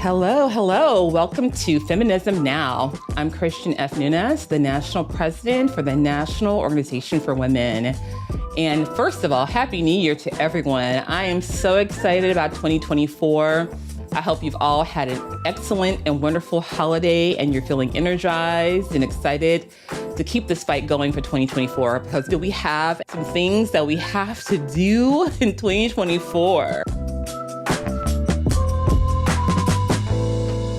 Hello, hello. Welcome to Feminism Now. I'm Christian F. Nunes, the National President for the National Organization for Women. And first of all, Happy New Year to everyone. I am so excited about 2024. I hope you've all had an excellent and wonderful holiday and you're feeling energized and excited to keep this fight going for 2024 because we have some things that we have to do in 2024.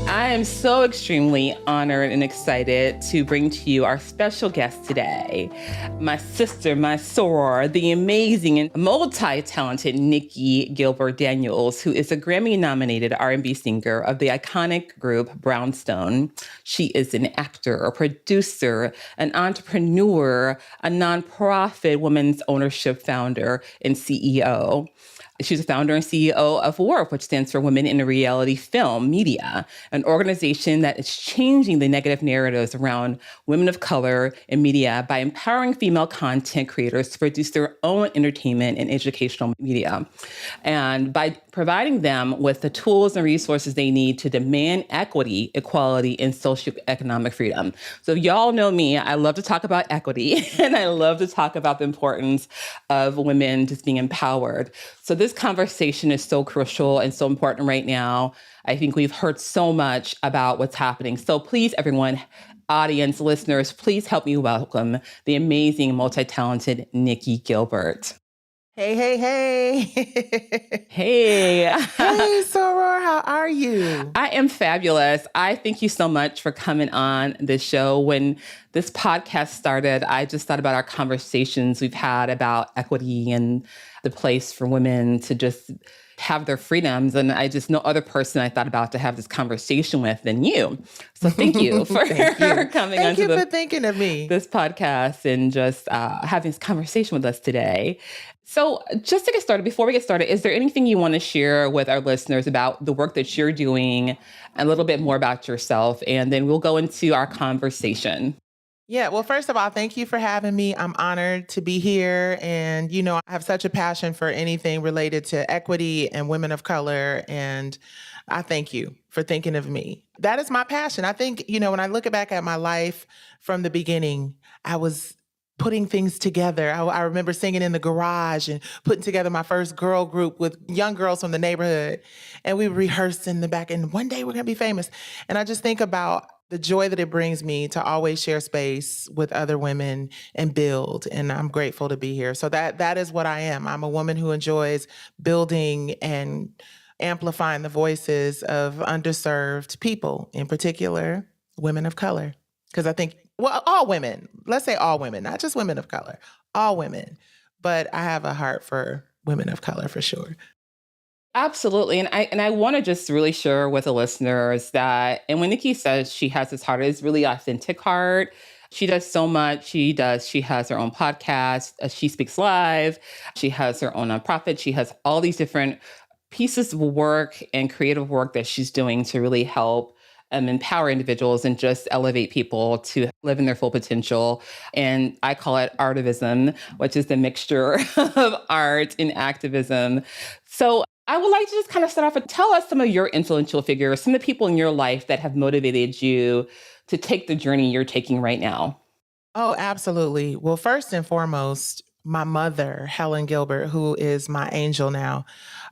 I am so extremely honored and excited to bring to you our special guest today, my sister, my soror, the amazing and multi-talented Nikki Gilbert Daniels, who is a Grammy-nominated R&B singer of the iconic group Brownstone. She is an actor, a producer, an entrepreneur, a nonprofit women's ownership founder, and CEO. She's a founder and CEO of WARP, which stands for Women in Reality Film Media, an organization that is changing the negative narratives around women of color in media by empowering female content creators to produce their own entertainment and educational media, and by providing them with the tools and resources they need to demand equity, equality, and socioeconomic freedom. So y'all know me, I love to talk about equity, and I love to talk about the importance of women just being empowered. So this conversation is so crucial and so important right now. I think we've heard so much about what's happening. So please, everyone, audience, listeners, please help me welcome the amazing, multi-talented Nikki Gilbert. Hey, hey, hey. Hey. Hey, soror, how are you? I am fabulous. I thank you so much for coming on this show. When this podcast started, I just thought about our conversations we've had about equity and the place for women to just have their freedoms. And I just no other person I thought about to have this conversation with than you. So thank you for coming Thank you for thinking of me. This podcast and just having this conversation with us today. So just to get started, before we get started, is there anything you want to share with our listeners about the work that you're doing, a little bit more about yourself, and then we'll go into our conversation. Yeah, well, first of all, thank you for having me. I'm honored to be here. And, you know, I have such a passion for anything related to equity and women of color. And I thank you for thinking of me. That is my passion. I think, you know, when I look back at my life from the beginning, I was putting things together. I remember singing in the garage and putting together my first girl group with young girls from the neighborhood. And we rehearsed in the back, and one day we're going to be famous. And I just think about the joy that it brings me to always share space with other women and build. And I'm grateful to be here. So that is what I am. I'm a woman who enjoys building and amplifying the voices of underserved people, in particular, women of color. Because I think, well, all women, let's say all women, not just women of color, all women. But I have a heart for women of color for sure. Absolutely. And I want to just really share with the listeners that, and when Nikki says she has this heart, it's really authentic heart. She does so much. She has her own podcast. She speaks live. She has her own nonprofit. She has all these different pieces of work and creative work that she's doing to really help empower individuals and just elevate people to live in their full potential. And I call it artivism, which is the mixture of art and activism. So I would like to just kind of start off and tell us some of your influential figures, some of the people in your life that have motivated you to take the journey you're taking right now. Oh, absolutely. Well, first and foremost, my mother, Helen Gilbert, who is my angel now.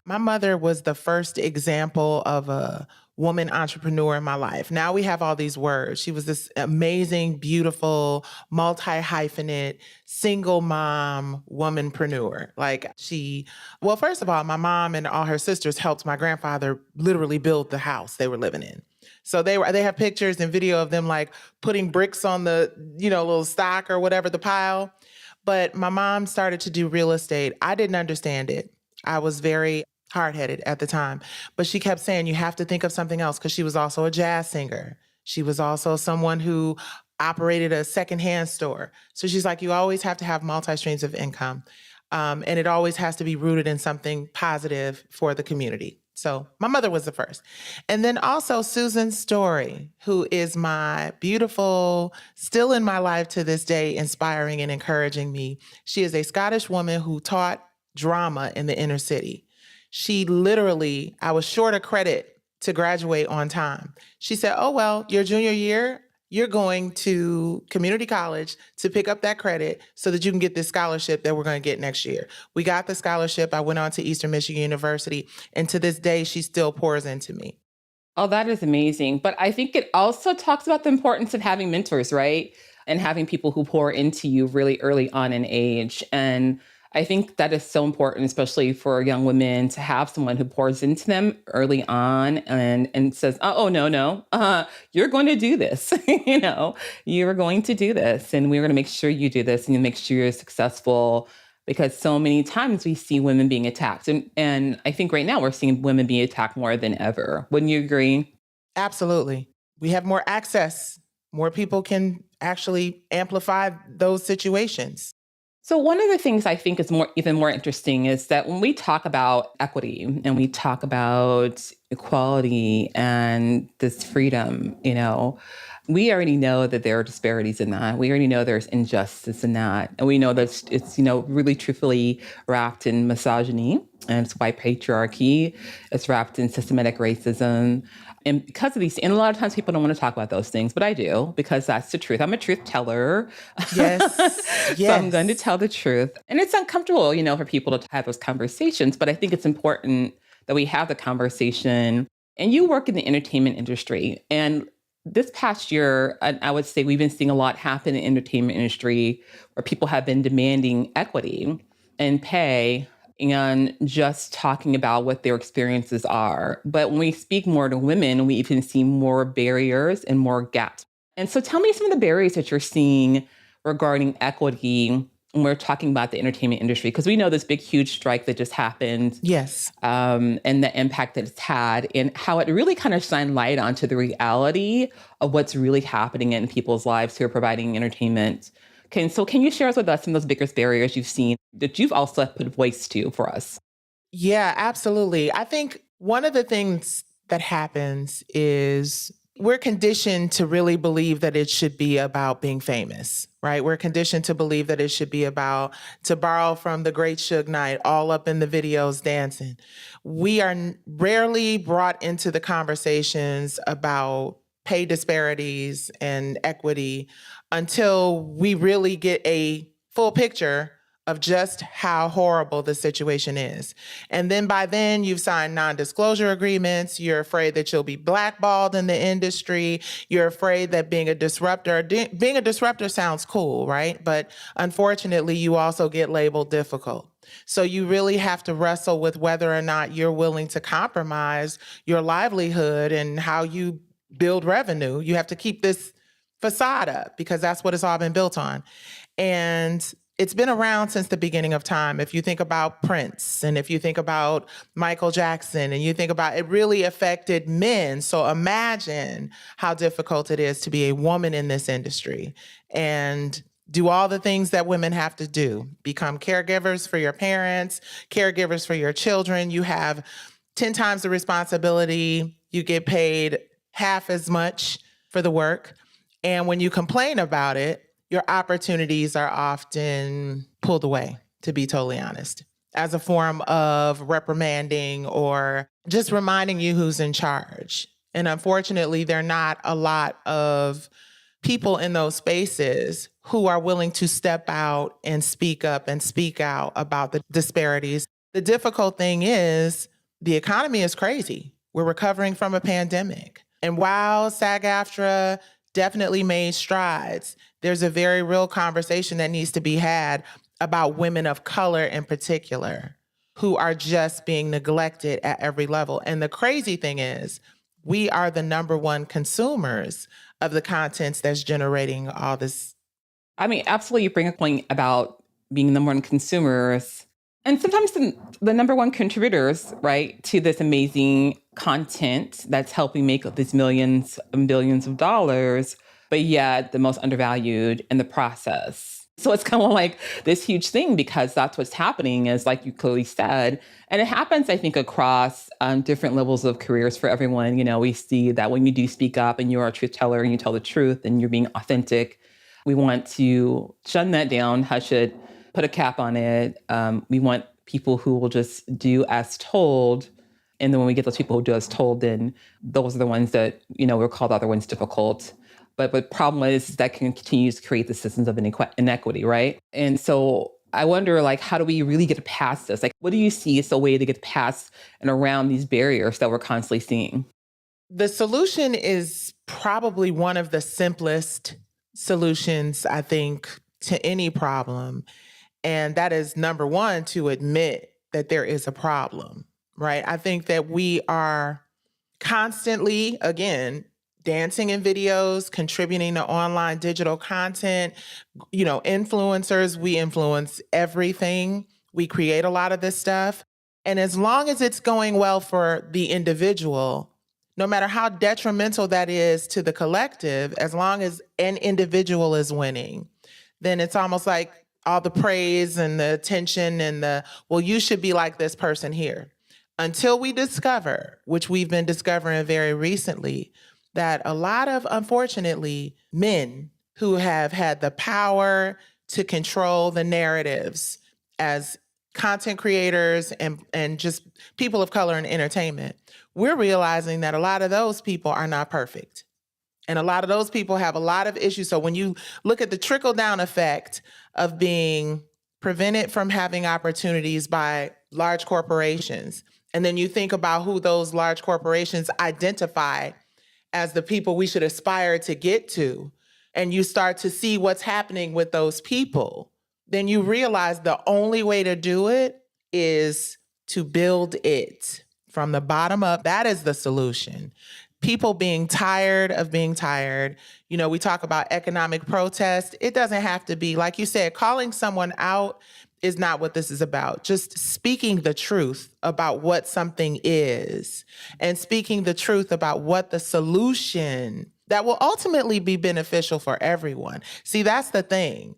My mother was the first example of a woman entrepreneur in my life. Now we have all these words. She was this amazing, beautiful, multi-hyphenate, single mom, womanpreneur. Well, first of all, my mom and all her sisters helped my grandfather literally build the house they were living in. So they have pictures and video of them like putting bricks on the, little stock or whatever, the pile. But my mom started to do real estate. I didn't understand it. I was very hard-headed at the time. But she kept saying, you have to think of something else, because she was also a jazz singer. She was also someone who operated a secondhand store. So she's like, you always have to have multi-streams of income. And it always has to be rooted in something positive for the community. So my mother was the first. And then also Susan Story, who is my beautiful, still in my life to this day, inspiring and encouraging me. She is a Scottish woman who taught drama in the inner city. She literally, I was short a credit to graduate on time. She said, oh, well, your junior year, you're going to community college to pick up that credit so that you can get this scholarship that we're going to get next year. We got the scholarship. I went on to Eastern Michigan University. And to this day, she still pours into me. Oh, that is amazing. But I think it also talks about the importance of having mentors, right? And having people who pour into you really early on in age. And I think that is so important, especially for young women, to have someone who pours into them early on and says, oh, no, you're going to do this. You're going to do this. And we're going to make sure you do this and you make sure you're successful. Because so many times we see women being attacked. And I think right now we're seeing women being attacked more than ever. Wouldn't you agree? Absolutely. We have more access. More people can actually amplify those situations. So one of the things I think is even more interesting is that when we talk about equity and we talk about equality and this freedom, we already know that there are disparities in that. We already know there's injustice in that. And we know that it's really truthfully wrapped in misogyny and it's white patriarchy. It's wrapped in systematic racism. And because of these, and a lot of times people don't want to talk about those things, but I do, because that's the truth. I'm a truth teller. Yes. So I'm going to tell the truth. And it's uncomfortable, for people to have those conversations, but I think it's important that we have the conversation. And you work in the entertainment industry. And this past year, I would say we've been seeing a lot happen in the entertainment industry where people have been demanding equity and pay and just talking about what their experiences are. But when we speak more to women, we even see more barriers and more gaps. And so tell me some of the barriers that you're seeing regarding equity when we're talking about the entertainment industry, because we know this big, huge strike that just happened. Yes. And the impact that it's had and how it really kind of shined light onto the reality of what's really happening in people's lives who are providing entertainment. So can you share with us some of those biggest barriers you've seen that you've also put voice to for us? Yeah, absolutely. I think one of the things that happens is we're conditioned to really believe that it should be about being famous, right? We're conditioned to believe that it should be about, to borrow from the great Suge Knight, all up in the videos dancing. We are rarely brought into the conversations about pay disparities and equity until we really get a full picture of just how horrible the situation is. And then by then you've signed non-disclosure agreements. You're afraid that you'll be blackballed in the industry. You're afraid that being a disruptor sounds cool, right? But unfortunately, you also get labeled difficult. So you really have to wrestle with whether or not you're willing to compromise your livelihood and how you build revenue. You have to keep this facade up because that's what it's all been built on. And it's been around since the beginning of time. If you think about Prince and if you think about Michael Jackson and you think about it really affected men. So imagine how difficult it is to be a woman in this industry and do all the things that women have to do. Become caregivers for your parents, caregivers for your children. You have 10 times the responsibility. You get paid half as much for the work. And when you complain about it, your opportunities are often pulled away, to be totally honest, as a form of reprimanding or just reminding you who's in charge. And unfortunately, there are not a lot of people in those spaces who are willing to step out and speak up and speak out about the disparities. The difficult thing is the economy is crazy. We're recovering from a pandemic. And while SAG-AFTRA definitely made strides, there's a very real conversation that needs to be had about women of color in particular who are just being neglected at every level. And the crazy thing is, we are the number one consumers of the contents that's generating all this. I mean, absolutely, you bring a point about being number one consumers and sometimes the number one contributors, right, to this amazing content that's helping make these millions and billions of dollars, but yet the most undervalued in the process. So it's kind of like this huge thing because that's what's happening is like you clearly said, and it happens, I think, across different levels of careers for everyone. We see that when you do speak up and you're a truth teller and you tell the truth and you're being authentic, we want to shun that down, hush it, put a cap on it. We want people who will just do as told And then when we get those people who do as told, then those are the ones that, we'll call the other ones difficult. But the problem is that continues to create the systems of inequity, right? And so I wonder, how do we really get past this? What do you see as a way to get past and around these barriers that we're constantly seeing? The solution is probably one of the simplest solutions, I think, to any problem. And that is, number one, to admit that there is a problem, right? I think that we are constantly, again, dancing in videos, contributing to online digital content, influencers, we influence everything. We create a lot of this stuff. And as long as it's going well for the individual, no matter how detrimental that is to the collective, as long as an individual is winning, then it's almost like all the praise and the attention and well, you should be like this person here. Until we discover, which we've been discovering very recently, that a lot of, unfortunately, men who have had the power to control the narratives as content creators and just people of color in entertainment, we're realizing that a lot of those people are not perfect. And a lot of those people have a lot of issues. So when you look at the trickle-down effect of being prevented from having opportunities by large corporations, and then you think about who those large corporations identify as the people we should aspire to get to, and you start to see what's happening with those people, then you realize the only way to do it is to build it from the bottom up. That is the solution. People being tired of being tired. We talk about economic protest. It doesn't have to be, like you said, calling someone out is not what this is about. Just speaking the truth about what something is and speaking the truth about what the solution that will ultimately be beneficial for everyone. See, that's the thing.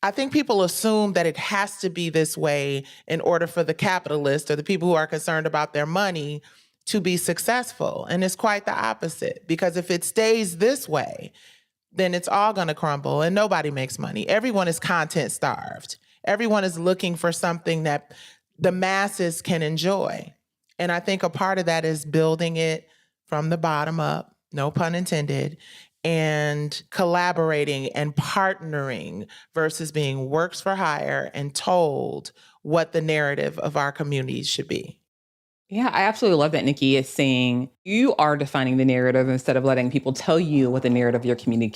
I think people assume that it has to be this way in order for the capitalist or the people who are concerned about their money to be successful. And it's quite the opposite, because if it stays this way, then it's all going to crumble and nobody makes money. Everyone is content starved. Everyone is looking for something that the masses can enjoy. And I think a part of that is building it from the bottom up, no pun intended, and collaborating and partnering versus being works for hire and told what the narrative of our communities should be. Yeah, I absolutely love that Nikki is saying you are defining the narrative instead of letting people tell you what the narrative of your community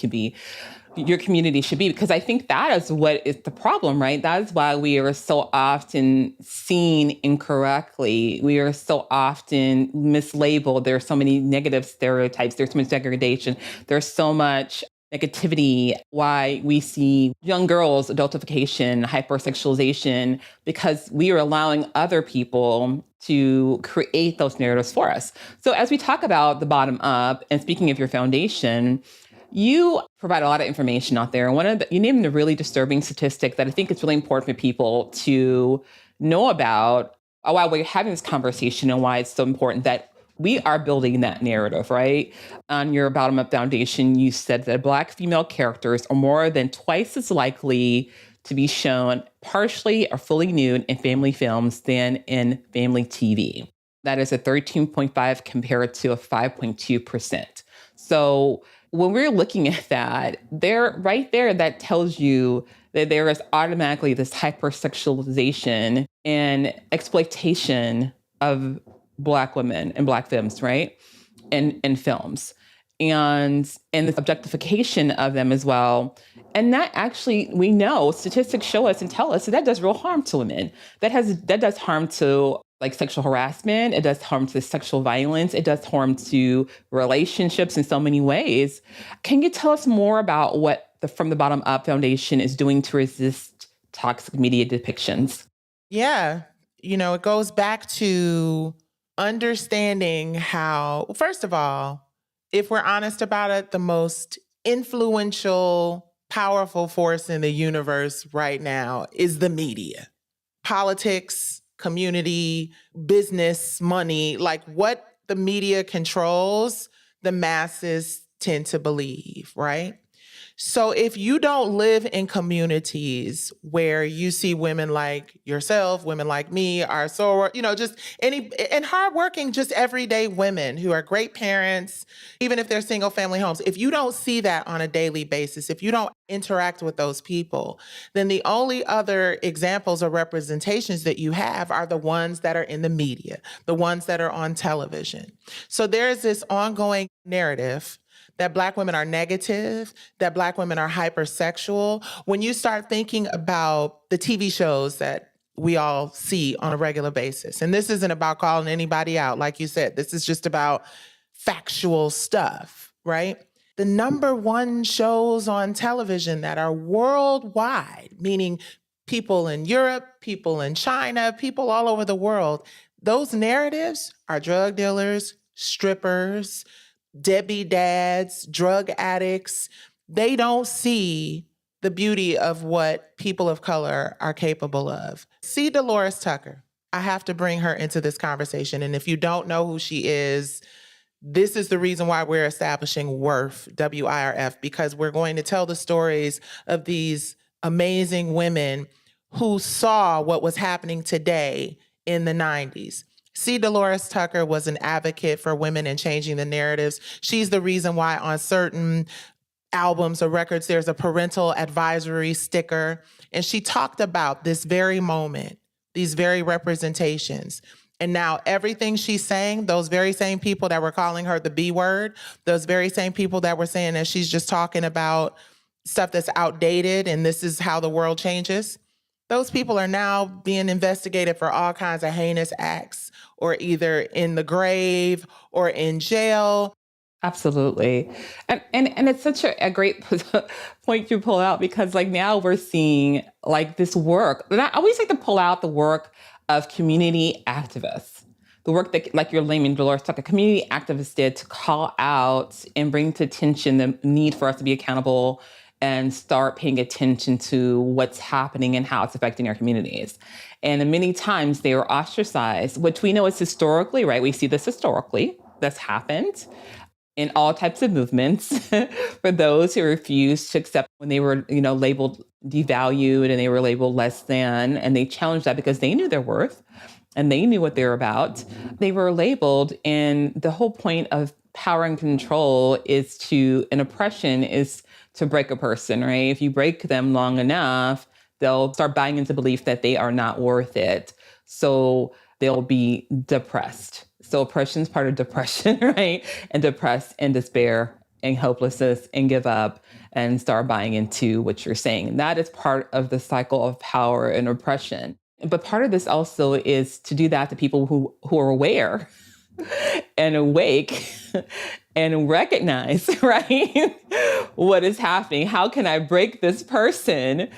should be, because I think that is what is the problem, right? That is why we are so often seen incorrectly. We are so often mislabeled. There are so many negative stereotypes. There's so much degradation. There's so much negativity, why we see young girls, adultification, hypersexualization, because we are allowing other people to create those narratives for us. So as we talk about the bottom up, and speaking of your foundation, you provide a lot of information out there. And you named a really disturbing statistic that I think it's really important for people to know about while we're having this conversation, and why it's so important that we are building that narrative, right? On your Bottom Up Foundation, you said that Black female characters are more than twice as likely to be shown partially or fully nude in family films than in family TV. That is a 13.5 compared to a 5.2%. So when we're looking at that, right there, that tells you that there is automatically this hypersexualization and exploitation of Black women and Black femmes, right? In films. And the objectification of them as well. And that actually, we know, statistics show us and tell us that does real harm to women. That does harm to sexual harassment. It does harm to sexual violence. It does harm to relationships in so many ways. Can you tell us more about what the From the Bottom Up Foundation is doing to resist toxic media depictions? Yeah. It goes back to understanding how, first of all, if we're honest about it, the most influential, powerful force in the universe right now is the media. Politics, community, business, money, what the media controls, the masses tend to believe, right? So if you don't live in communities where you see women like yourself, women like me, our soror, just and hardworking, just everyday women who are great parents, even if they're single family homes, if you don't see that on a daily basis, if you don't interact with those people, then the only other examples or representations that you have are the ones that are in the media, the ones that are on television. So there's this ongoing narrative that Black women are negative, that Black women are hypersexual. When you start thinking about the TV shows that we all see on a regular basis, and this isn't about calling anybody out, like you said, this is just about factual stuff, right? The number one shows on television that are worldwide, meaning people in Europe, people in China, people all over the world, those narratives are drug dealers, strippers, deadbeat dads, drug addicts. They don't see the beauty of what people of color are capable of. See Dolores Tucker. I have to bring her into this conversation. And if you don't know who she is, this is the reason why we're establishing WIRF, WIRF, because we're going to tell the stories of these amazing women who saw what was happening today in the 90s. C. Dolores Tucker was an advocate for women and changing the narratives. She's the reason why on certain albums or records, there's a parental advisory sticker. And she talked about this very moment, these very representations. And now everything she's saying, those very same people that were calling her the B word, those very same people that were saying that she's just talking about stuff that's outdated and this is how the world changes, those people are now being investigated for all kinds of heinous acts, or either in the grave or in jail. Absolutely. And it's such a great point you pull out, because like now we're seeing like this work. And I always like to pull out the work of community activists, the work that, like your layman Dolores Tucker, community activists did to call out and bring to attention the need for us to be accountable and start paying attention to what's happening and how it's affecting our communities. And many times they were ostracized, which we know is historically, right? We see this historically, that's happened in all types of movements for those who refused to accept when they were, labeled devalued and they were labeled less than, and they challenged that because they knew their worth and they knew what they were about. They were labeled, and the whole point of power and control and oppression is to break a person, right? If you break them long enough, they'll start buying into belief that they are not worth it. So they'll be depressed. So oppression's part of depression, right? And depressed and despair and hopelessness and give up and start buying into what you're saying. And that is part of the cycle of power and oppression. But part of this also is to do that to people who are aware and awake and recognize, right, what is happening. How can I break this person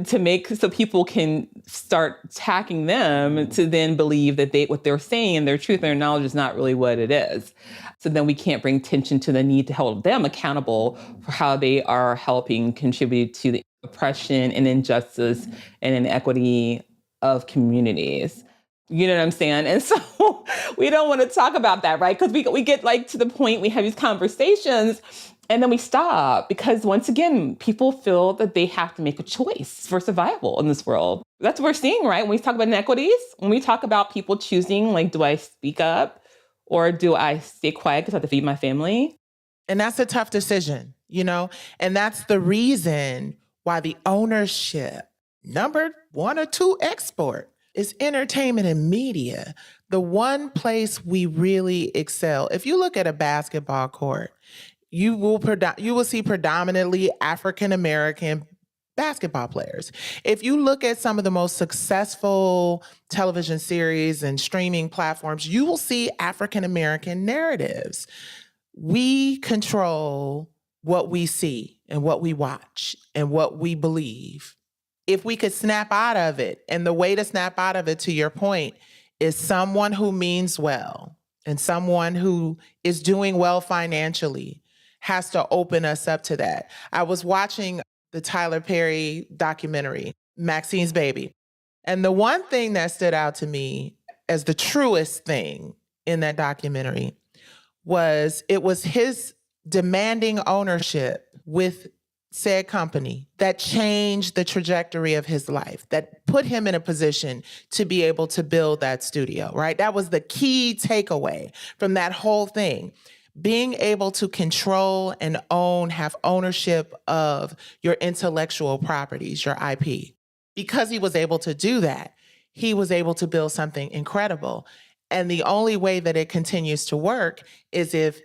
so people can start attacking them, to then believe that what they're saying, their truth, their knowledge is not really what it is. So then we can't bring attention to the need to hold them accountable for how they are helping contribute to the oppression and injustice and inequity of communities. You know what I'm saying? And so we don't want to talk about that, right? Because we get like to the point, we have these conversations and then we stop, because once again, people feel that they have to make a choice for survival in this world. That's what we're seeing, right? When we talk about inequities, when we talk about people choosing, like, do I speak up or do I stay quiet because I have to feed my family? And that's a tough decision, and that's the reason why the ownership, number 1 or 2 export, is entertainment and media, the one place we really excel. If you look at a basketball court, you will see predominantly African-American basketball players. If you look at some of the most successful television series and streaming platforms, you will see African-American narratives. We control what we see and what we watch and what we believe. If we could snap out of it, and the way to snap out of it, to your point, is someone who means well and someone who is doing well financially has to open us up to that. I was watching the Tyler Perry documentary, Maxine's Baby. And the one thing that stood out to me as the truest thing in that documentary was his demanding ownership with said company that changed the trajectory of his life, that put him in a position to be able to build that studio, right? That was the key takeaway from that whole thing. Being able to control and own, have ownership of your intellectual properties, your IP. Because he was able to do that, he was able to build something incredible. And the only way that it continues to work is if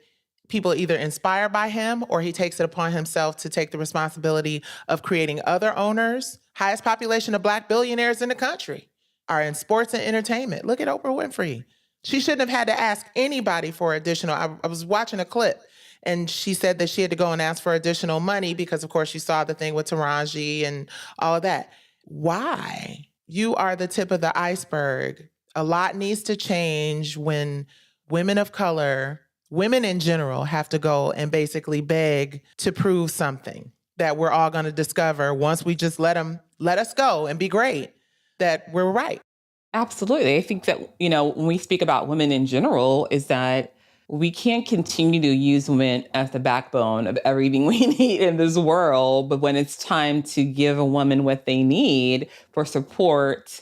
people either inspired by him or he takes it upon himself to take the responsibility of creating other owners. Highest population of Black billionaires in the country are in sports and entertainment. Look at Oprah Winfrey. She shouldn't have had to ask anybody for additional. I was watching a clip and she said that she had to go and ask for additional money because, of course, she saw the thing with Taraji and all of that. Why? You are the tip of the iceberg. A lot needs to change when women of color, women in general, have to go and basically beg to prove something that we're all going to discover once we just let us go and be great, that we're right. Absolutely. I think that, when we speak about women in general, is that we can't continue to use women as the backbone of everything we need in this world. But when it's time to give a woman what they need for support,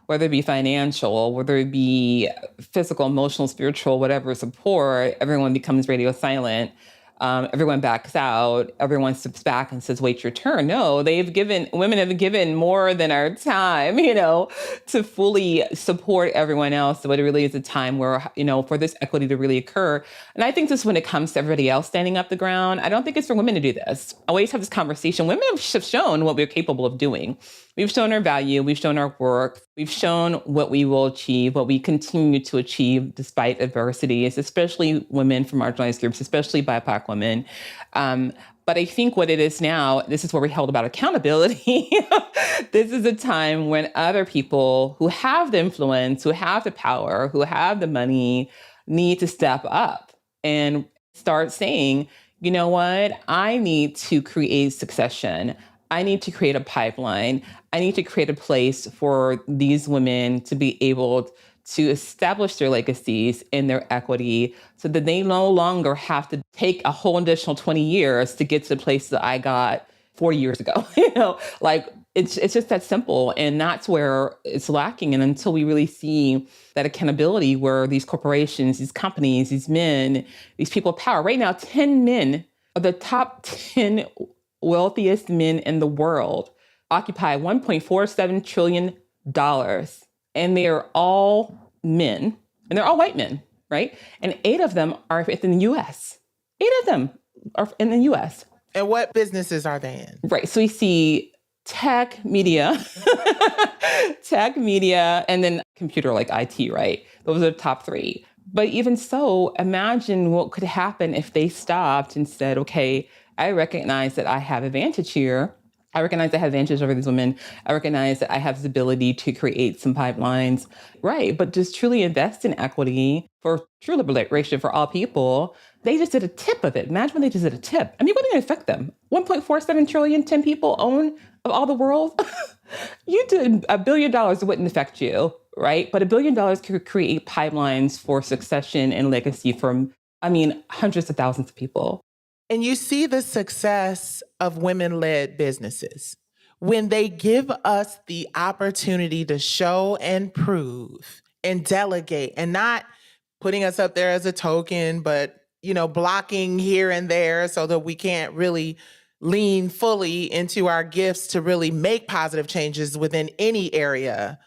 whether it be financial, whether it be physical, emotional, spiritual, whatever support, everyone becomes radio silent. Everyone backs out. Everyone steps back and says, wait your turn. No, women have given more than our time, to fully support everyone else. But it really is a time where, for this equity to really occur. And I think this when it comes to everybody else standing up the ground, I don't think it's for women to do this. I always have this conversation. Women have shown what we're capable of doing. We've shown our value. We've shown our work. We've shown what we will achieve, what we continue to achieve despite adversities, especially women from marginalized groups, especially BIPOC women. But I think what it is now, this is where we held about accountability. This is a time when other people who have the influence, who have the power, who have the money, need to step up and start saying, you know what, I need to create succession. I need to create a pipeline. I need to create a place for these women to be able to establish their legacies and their equity so that they no longer have to take a whole additional 20 years to get to the place that I got 40 years ago. It's just that simple. And that's where it's lacking. And until we really see that accountability where these corporations, these companies, these men, these people of power, right now, 10 men of the top 10 wealthiest men in the world occupy $1.47 trillion. And they are all men, and they're all white men, right? And 8 of them are within the U.S. 8 of them are in the U.S. And what businesses are they in? Right. So we see tech, media, and then computer like IT, right? Those are the top 3. But even so, imagine what could happen if they stopped and said, okay, I recognize that I have advantage here. I recognize I have advantage over these women. I recognize that I have this ability to create some pipelines, right? But just truly invest in equity for true liberation for all people. They just did a tip of it. Imagine when they just did a tip. I mean, what did it affect them? 1.47 trillion, 10 people own of all the world. You did $1 billion, it wouldn't affect you, right? But $1 billion could create pipelines for succession and legacy from, hundreds of thousands of people. And you see the success of women-led businesses when they give us the opportunity to show and prove and delegate and not putting us up there as a token, but, blocking here and there so that we can't really lean fully into our gifts to really make positive changes within any area,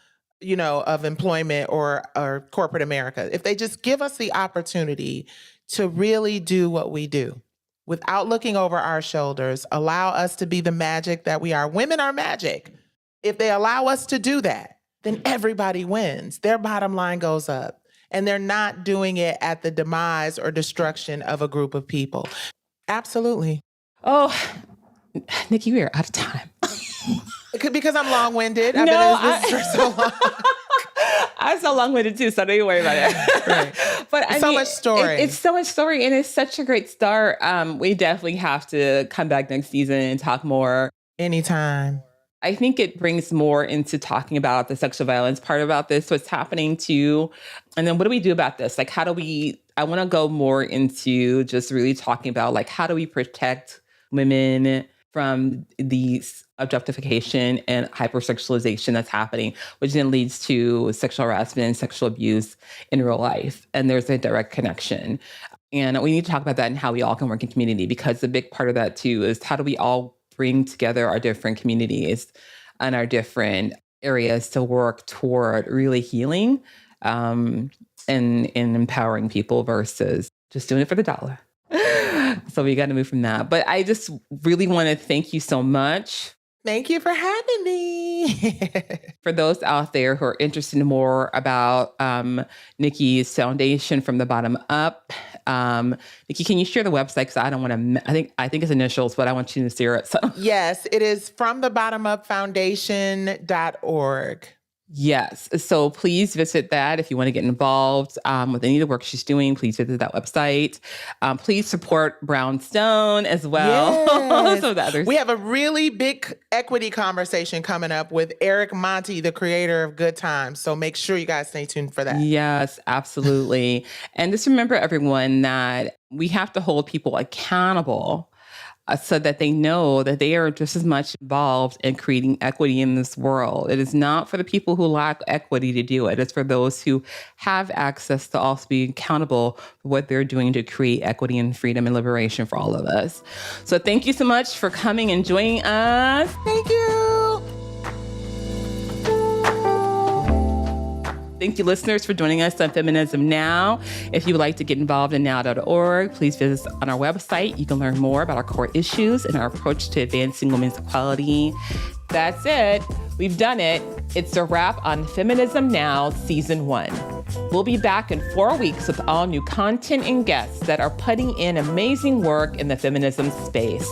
of employment or corporate America. If they just give us the opportunity to really do what we do, without looking over our shoulders, allow us to be the magic that we are. Women are magic. If they allow us to do that, then everybody wins. Their bottom line goes up. And they're not doing it at the demise or destruction of a group of people. Absolutely. Oh, Nikki, we are out of time. Because I'm long-winded. I've been in this for so long. I'm so long-winded too, so don't you worry about it. Right. But so much story. It's so much story, and it's such a great start. We definitely have to come back next season and talk more. Anytime. I think it brings more into talking about the sexual violence part about this, what's happening too. And then what do we do about this? I want to go more into just really talking about how do we protect women from the objectification and hypersexualization that's happening, which then leads to sexual harassment and sexual abuse in real life. And there's a direct connection. And we need to talk about that and how we all can work in community, because the big part of that too is how do we all bring together our different communities and our different areas to work toward really healing and empowering people versus just doing it for the dollar. So we got to move from that. But I just really want to thank you so much. Thank you for having me. For those out there who are interested in more about Nikki's foundation from the bottom up, Nikki, can you share the website? Because I don't want to. I think it's initials, but I want you to share it. So. Yes, it is fromthebottomupfoundation.org. Yes. So please visit that if you want to get involved with any of the work she's doing. Please visit that website. Please support Brownstone as well. Yes. So the others. We have a really big equity conversation coming up with Eric Monti, the creator of Good Times. So make sure you guys stay tuned for that. Yes, absolutely. And just remember, everyone, that we have to hold people accountable so that they know that they are just as much involved in creating equity in this world. It is not for the people who lack equity to do it. It's for those who have access to also be accountable for what they're doing to create equity and freedom and liberation for all of us. So thank you so much for coming and joining us. Thank you. Thank you, listeners, for joining us on Feminism Now. If you would like to get involved in now.org, please visit us on our website. You can learn more about our core issues and our approach to advancing women's equality. That's it. We've done it. It's a wrap on Feminism Now Season 1. We'll be back in 4 weeks with all new content and guests that are putting in amazing work in the feminism space.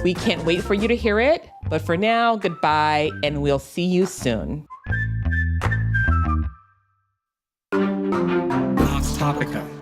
We can't wait for you to hear it. But for now, goodbye, and we'll see you soon. Topica.